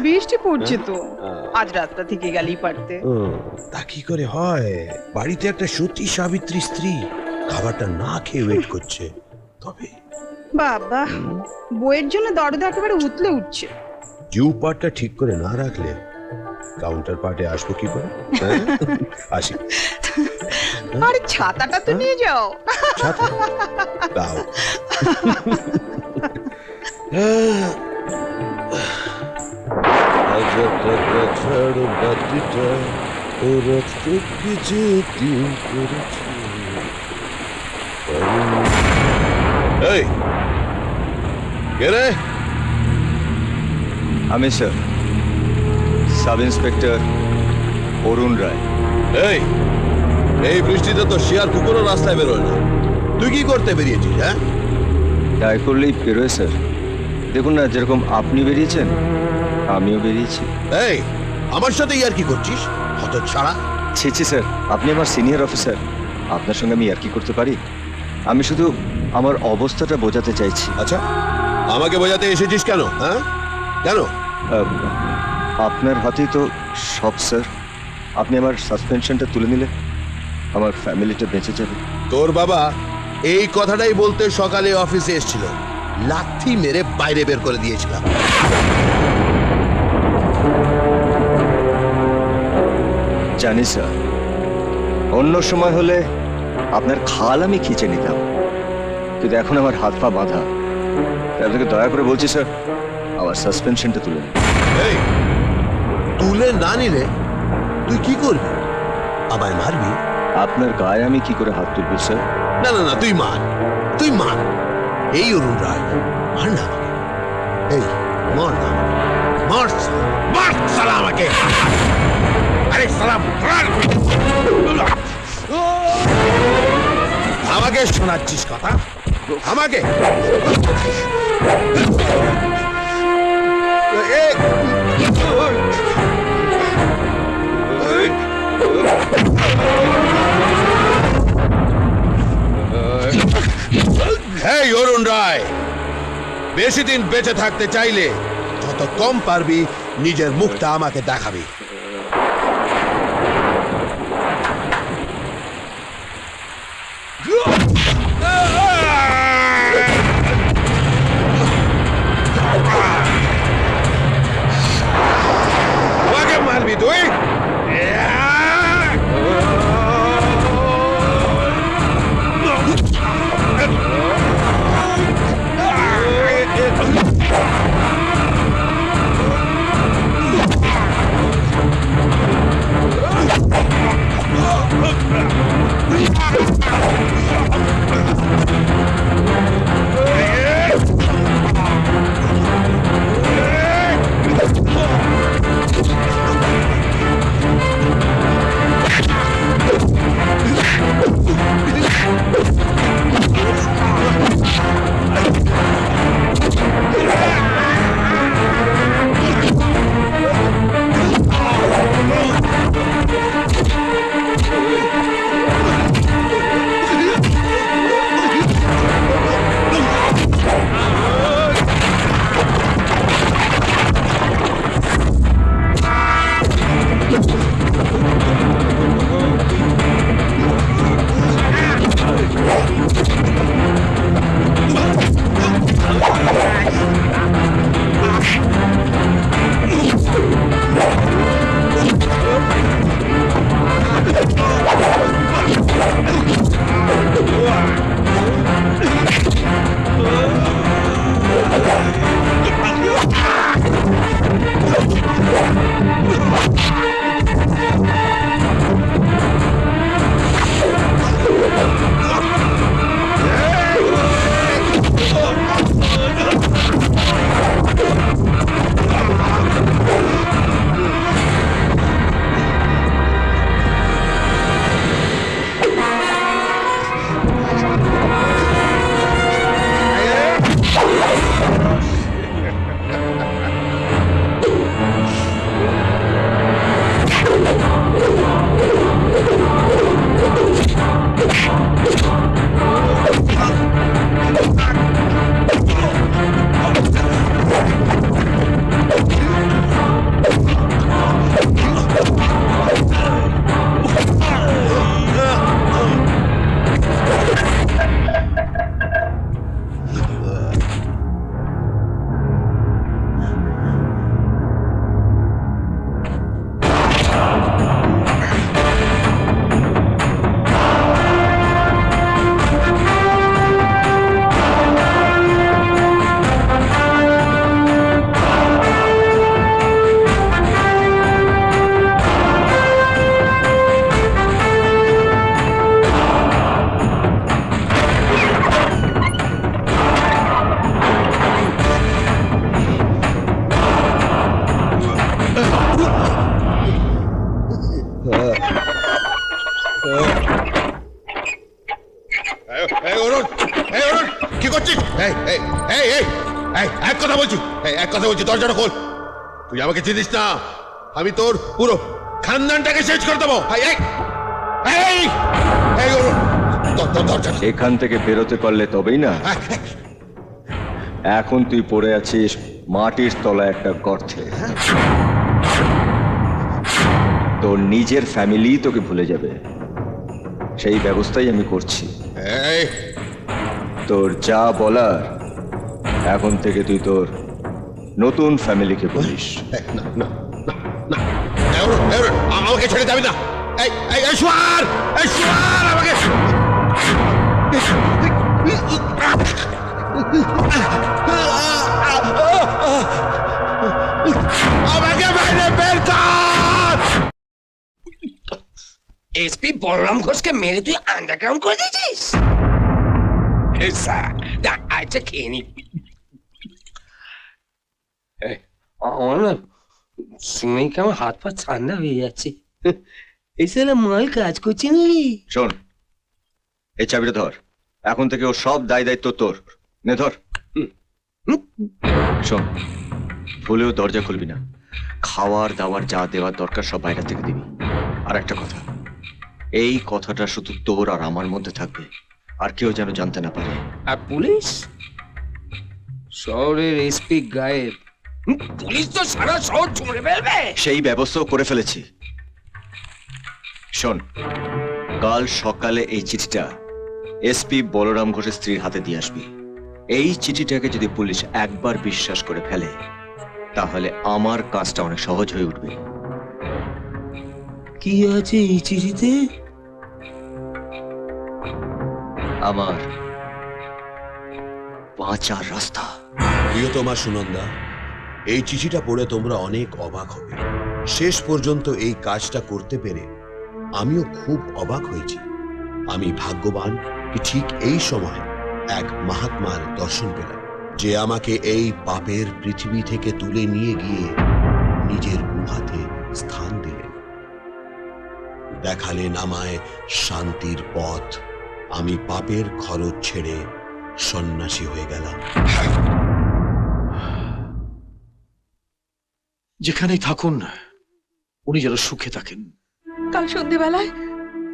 বৃষ্টি পড়ছে তো, আজ রাতটা থেকে গেলেই পারতে। তা কি করে হয়? বাড়িতে একটা সতী সাবিত্রী স্ত্রী খাবারটা না খেয়ে ওয়েট করছে। তবে বাবা, বইয়ের জন্য দরজা একেবারে উতলে উঠছে। জিউ পার্টটা ঠিক করে না রাখলে কাউন্টার পার্টে আসবো কি করে? আসি। আরে ছাতাটা তো নিয়ে যাও। ছাতা দাও। এই কে রে? আমি স্যার সাব ইন্সপেক্টর অরুণ রায়। এই এই বৃষ্টিতে তো শিয়ার কুকুরও রাস্তায় বেরোয় না, তুই কি করতে বেরিয়েছিস? হ্যাঁ, তাই করলেই বেরোয় স্যার। দেখুন না, যেরকম আপনি বেরিয়েছেন আমিও বেরিয়েছি। এই আমার সাথে ইয়ার কি করছিস? হতচ্ছাড়া। ছি ছি স্যার, আপনি আমার সিনিয়র অফিসার, আপনার সঙ্গে আমি আর কি করতে পারি? আমি শুধু আমার অবস্থাটা বোঝাতে চাইছি। আচ্ছা, আমাকে বোঝাতে এসেছিস কেন? হ্যাঁ, কেন? আপনার হাতেই তো সব স্যার। আপনি আমার সাসপেনশনটা তুলে নিলে আমার ফ্যামিলিটা বেঁচে যাবে। তোর বাবা এই কথাটাই বলতে সকালে অফিসে এসেছিল, লাথি মেরে বাইরে বের করে দিয়েছিলাম। জানি স্যার, অন্য সময় হলে আপনার খাল আমি খিচে নিতাম, কিন্তু এখন আমার হাত পা বাঁধা। তাই আপনাকে দয়া করে বলছি স্যার, আমার সাসপেনশনটা তুলে নিন। এই তুলে না নিলে তুই কি করবি? আমায় মারবি? আপনার গায়ে আমি কি করে হাত তুলবো স্যার? না না না, তুই মার, তুই মার। এই অরুণ রায়, মার না আমাকে। এই মার না, মার মার সালা আমাকে। আরে সালাম, আমাকে শোনাচ্ছিস কথা? আমাকে এই অরুণ রায়, বেশি দিন বেঁচে থাকতে চাইলে যত কম পারবি নিজের মুখটা আমাকে দেখাবি। আমাকে মারবি তুই? বলছি, দরজাটা খোল। তুই আমাকে চিনিস না, আমি তোর পুরো খানদানটাকে শেষ করে দেবো। দরজা এখান থেকে বেরোতে পারলে তবেই না। এখন তুই পড়ে আছিস মাটির তলায় একটা গর্তে। তোর নিজের ফ্যামিলি তোকে ভুলে যাবে, সেই ব্যবস্থাই আমি করছি। তোর যা বলার এখন থেকে তুই তোর নতুন ফ্যামিলিকে বলিস। আমাকে ছেড়ে যাবি না। আমাকে আমাকে বাইরে বের কর। এসপি বলরাম ঘোষকে মেরে তুই আন্ডারগ্রাউন্ড করে দিয়েছিস? আচ্ছা খেয়ে নি। আমার না শুনে কেমন হাত পা ঠান্ডা হয়ে যাচ্ছে। এই সালা মাল কাজ করছি না রে। শোন, এই চাবিটা ধর, এখন থেকে ও সব দায় দায়িত্ব তোর। নে ধর। শোন, ভুলেও দরজা খুলবি না। খাওয়ার দাওয়ার যা দেওয়ার দরকার সব বাইরে থেকে দিবি। আর একটা কথা, এই কথাটা শুধু তোর আর আমার মধ্যে থাকবে, আর কেউ যেন জানতে না পারে। আর পুলিশ? শহরের এসপি গায়েব, পুলিশ তো সারা শহর ছুঁড়ে ফেলবে। সেই ব্যবস্থাও করে ফেলেছি। শোন, কাল সকালে এই চিঠিটা এসপি বলরাম ঘোষের স্ত্রীর হাতে দিয়ে আসবি। এই চিঠিটাকে যদি পুলিশ একবার বিশ্বাস করে ফেলে, তাহলে আমার কাজটা অনেক সহজ হয়ে উঠবে। কি আছে এই চিঠিতে? আমার বাঁচার রাস্তা। প্রিয়তমা সুনন্দা, এই চিঠিটা পড়ে তোমরা অনেক অবাক হবে। শেষ পর্যন্ত এই কাজটা করতে পেরে আমিও খুব অবাক হয়েছি। আমি ভাগ্যবান কি ঠিক এই সময় এক মহাত্মার দর্শন পেলাম, যে আমাকে এই পাপের পৃথিবী থেকে তুলে নিয়ে গিয়ে নিজের গুহাতে স্থান দিলেন, দেখালেন আমায় শান্তির পথ। আমি পাপের খরচ ছেড়ে সন্ন্যাসী হয়ে গেলাম। যেখানেই থাকুন উনি যেন সুখে থাকেন। কাল সন্ধ্যেবেলায়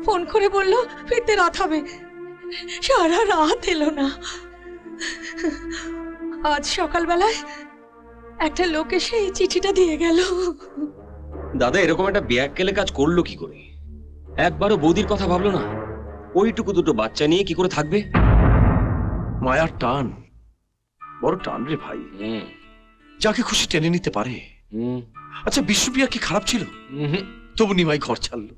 ফোন করে বললো ফিরতে রাত হবে, সারা রাত এলো না। আজ সকালবেলায় একটা লোক এসে এই চিঠিটা দিয়ে গেল। দাদা এরকম একটা ব্যাককেলে কাজ করলো কি করে? একবারও বৌদির কথা ভাবলো না? ওইটুকু দুটো বাচ্চা নিয়ে কি করে থাকবে? মায়ার টান, বড় টান রে ভাই। যাকে খুশি টেনে নিতে পারে। আচ্ছা, বিশ্বপ্রিয়া কি খারাপ ছিল? তবু নিমাই ঘর ছাড়লো।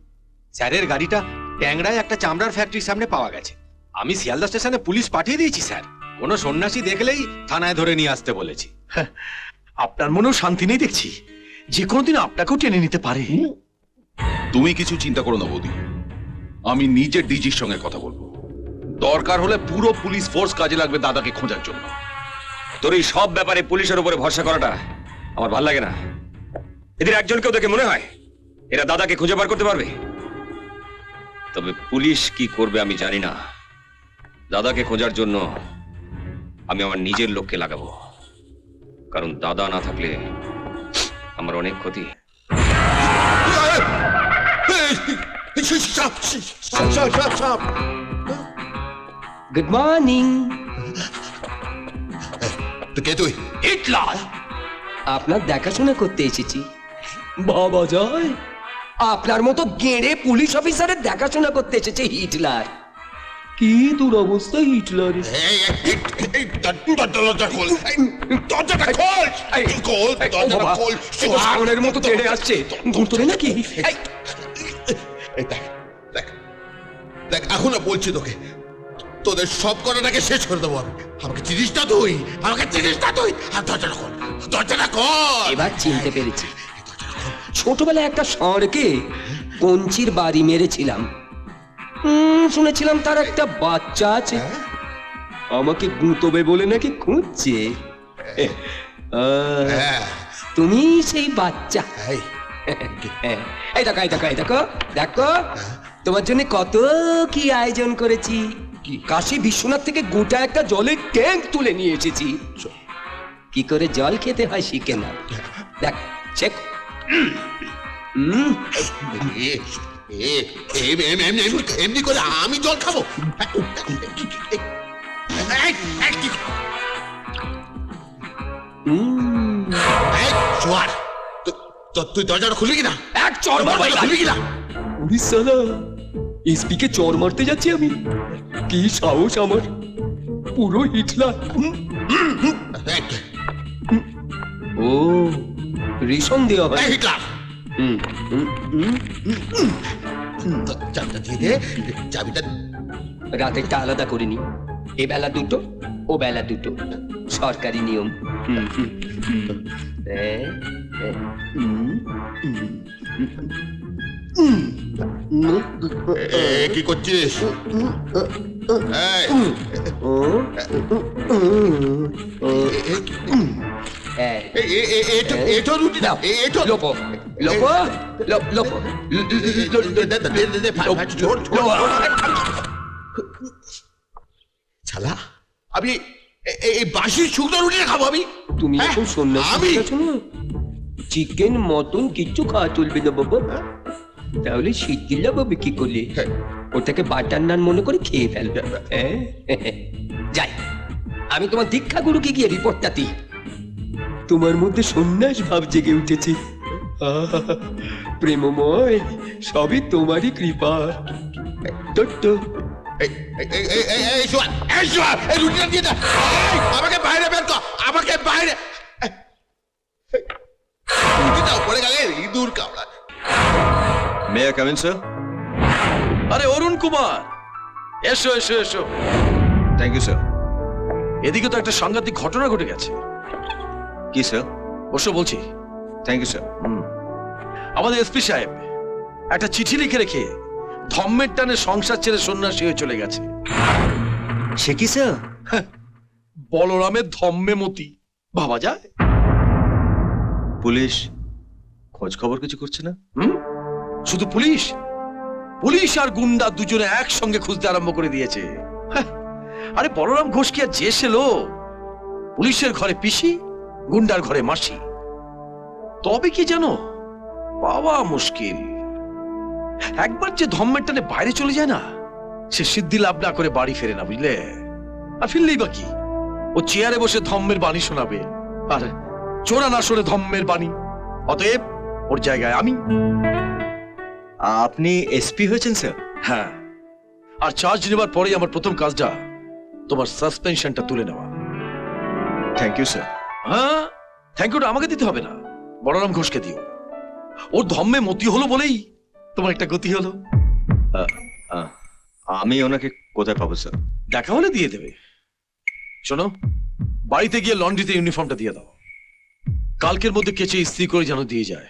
স্যারের গাড়িটা ট্যাংরায় একটা চামড়ার ফ্যাক্টরির সামনে পাওয়া গেছে। আমি শিয়ালদা স্টেশনে পুলিশ পাঠিয়ে দিয়েছি স্যার। কোনো সন্ন্যাসী দেখলেই থানায় ধরে নিয়ে আসতে বলেছি। আপনার মনেও শান্তি নেই দেখছি, যে কোনোদিন আপনাকেও টেনে নিতে পারে। তুমি কিছু চিন্তা করো না বৌদি, আমি নিজে ডিজির সঙ্গে কথা বলবো। দরকার হলে পুরো পুলিশ ফোর্স কাজে লাগবে দাদাকে খোঁজার জন্য। তোর এই সব ব্যাপারে পুলিশের উপরে ভরসা করাটা আমার ভাল লাগে না। এদের একজনকেও দেখে মনে হয় এরা দাদাকে খুঁজে বার করতে পারবে। তবে পুলিশ কি করবে আমি জানি না। দাদাকে খোঁজার জন্য আমি আমার নিজের লোককে লাগাবো, কারণ দাদা না থাকলে আমার অনেক ক্ষতি। Good morning. কে তুই? হিটলার, আপনার দেখাশোনা করতে এসেছি। বাবা জয়, আপনার মতো গেঁড়ে পুলিশ অফিসারের দেখাশোনা করতে এসেছে হিটলার। কি দুরবস্থা হিটলারের। সাগরের মতো তেড়ে আসছে, ঘুরতরে নাকি? দেখ, এখনো বলছি তোকে, তোদের সব করাটাকে শেষ করে দেবো আমি। আমাকে চিনিস না তুই? আমাকে চিনিস না তুই? আর দরজাটা খোল, দরজাটা খোল। এবার চিনতে পেরেছি। ছোটবেলায় একটা ষাঁড়কে কঞ্চির বাড়ি মেরেছিলাম। শুনেছিলাম তার একটা বাচ্চা আছে। আমাকে গুঁতবে বলে নাকি খুঁজছে। তুমি সেই বাচ্চা। এই দেখো, এই দেখো, এই দেখো, দেখো তোমার জন্য কত কি আয়োজন করেছি। কাশী বিশ্বনাথ থেকে গোটা একটা জলের ট্যাঙ্ক তুলে নিয়ে এসেছি। কি করে জল খেতে হয় শিখে না। দেখ চেক। এমনি করে আমি জল খাবো? সোয়ার, তুই দরজাটা খুলবি কিনা? এক চড় মারবো। খুলবি কিনা? উড়িষ্যালা এসপি কে চড় মারতে যাচ্ছি আমি? কি সাহস আমার, পুরো হিটলার। ও রেশন দেওয়া হয়। হিটলার, চাবিটা দিয়ে দে, চাবিটা। রাতেরটা আলাদা করে নি, এ বেলা দুটো ও বেলা দুটো, সরকারি নিয়ম। কি করছিস? এটো রুটি দাও, এটো লোপো লোপো লোপো। ছালা, আমি এই বাসি শুকনো রুটি খাবো আমি? তুমি এখন সন্ন্যাসী আমি? হয়ে গেছো না? চিকেন মটন কিচ্ছু খাওয়া চলবে না বাবা। তাহলে শীতকিল্লা পাবে কি করলে? ওটাকে বাটার নান মনে করে খেয়ে ফেলবে। যাই, আমি তোমার দীক্ষা গুরুকে গিয়ে রিপোর্টটা দিই। তোমার মধ্যে সন্ন্যাস ভাব জেগে উঠেছে। প্রেমময়, সবই তোমারই কৃপা। রুটিটা দিয়ে দাও, আমাকে বাইরে বের কর, আমাকে বাইরে। রুটিটাও পড়ে গেলে ইঁদুর কামড়া। May I come in sir? আরে অরুণ কুমার, এসো এসো এসো। Thank you sir. এদিকে তো একটা সাংঘাতিক ঘটনা ঘটে গেছে। কি স্যার? বসো বলছি। Thank you sir. আমাদের এসপি সাহেব একটা চিঠি লিখে রেখে ধম্মের টানে সংসার ছেড়ে সন্ন্যাসী হয়ে চলে গেছে। সে কি স্যার? বলরামের ধম্মে মতি, ভাবা যায়? পুলিশ খোঁজ খবর কিছু করছে না? শুধু পুলিশ, পুলিশ আর গুন্ডা দুজনে একসঙ্গে খুঁজতে আরম্ভ করে দিয়েছে। আরে বলরাম ঘোষ কি আর যে সেলো? পুলিশের ঘরে পিসি, গুন্ডার ঘরে মাসি। তবে কি জানো, পাওয়া মুশকিল। একবার যে ধম্মের টানে বাইরে চলে যায় না, সে সিদ্ধি লাভ না করে বাড়ি ফেরে না, বুঝলে? আর ফিরলেই বা কি, ও চেয়ারে বসে ধম্মের বাণী শোনাবে, আর চোরা না শোনে ধম্মের বাণী। অতএব ওর জায়গায় আমি। আপনি এসপি হয়েছেন স্যার? হ্যাঁ, আর চার্জ নেবার পরেই আমার প্রথম কাজটা তোমার সাসপেনশনটা তুলে নেওয়া। Thank you sir. হ্যাঁ, থ্যাংক ইউটা আমাকে দিতে হবে না, বলরাম ঘোষকে দিও। ওর ধম্মে মতি হলো বলেই তোমার একটা গতি হলো। আমি ওনাকে কোথায় পাবো স্যার? দেখা হলে দিয়ে দেবে। শোনো, বাড়িতে গিয়ে লন্ড্রিতে ইউনিফর্মটা দিয়ে দাও। কালকের মধ্যে কেচে ইস্ত্রি করে যেন দিয়ে যায়।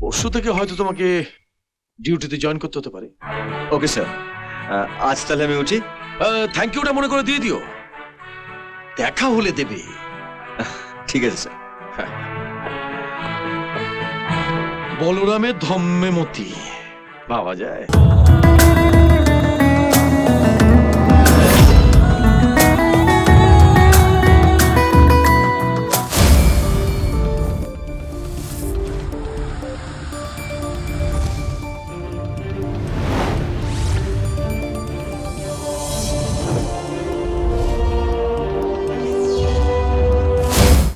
পরশু থেকে হয়তো তোমাকে ডিউটিতে জয়েন করতে হতে পারে। ওকে স্যার, আজ তাহলে আমি উঠি। থ্যাংক ইউটা মনে করে দিয়ে দিও। দেখা হলে দেবে। ঠিক আছে স্যার। বলরামের ধম্মে মতি, ভাবা যায়?